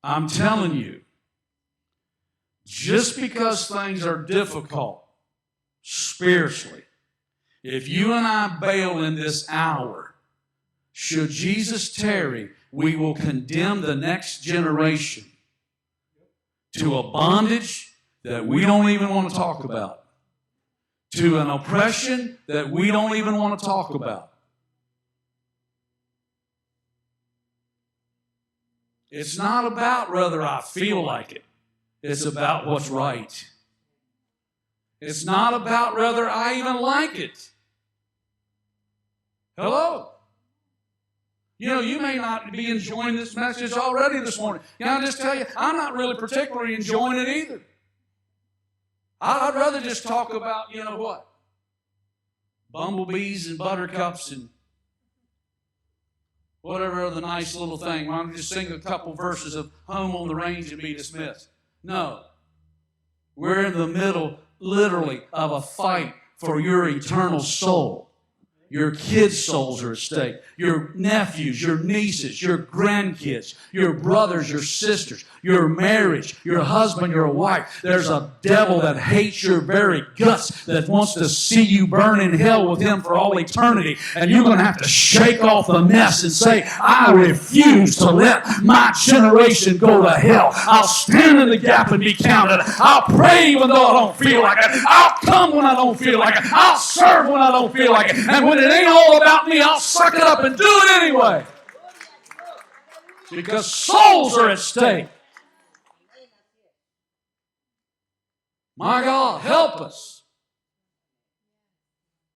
I'm telling you, just because things are difficult spiritually, if you and I bail in this hour, should Jesus tarry, we will condemn the next generation to a bondage that we don't even want to talk about, to an oppression that we don't even want to talk about. It's not about whether I feel like it. It's about what's right. It's not about whether I even like it. Hello? You know, you may not be enjoying this message already this morning. Can I just tell you, I'm not really particularly enjoying it either. I'd rather just talk about, you know what? Bumblebees and buttercups and whatever other nice little thing. Why don't we just sing a couple verses of Home on the Range and be dismissed? No. We're in the middle, literally, of a fight for your eternal soul. Your kids' souls are at stake. Your nephews, your nieces, your grandkids, your brothers, your sisters, your marriage, your husband, your wife. There's a devil that hates your very guts that wants to see you burn in hell with him for all eternity. And you're going to have to shake off the mess and say, I refuse to let my generation go to hell. I'll stand in the gap and be counted. I'll pray even though I don't feel like it. I'll come when I don't feel like it. I'll serve when I don't feel like it. And when it ain't all about me, I'll suck it up and do it anyway. Because souls are at stake. My God, help us.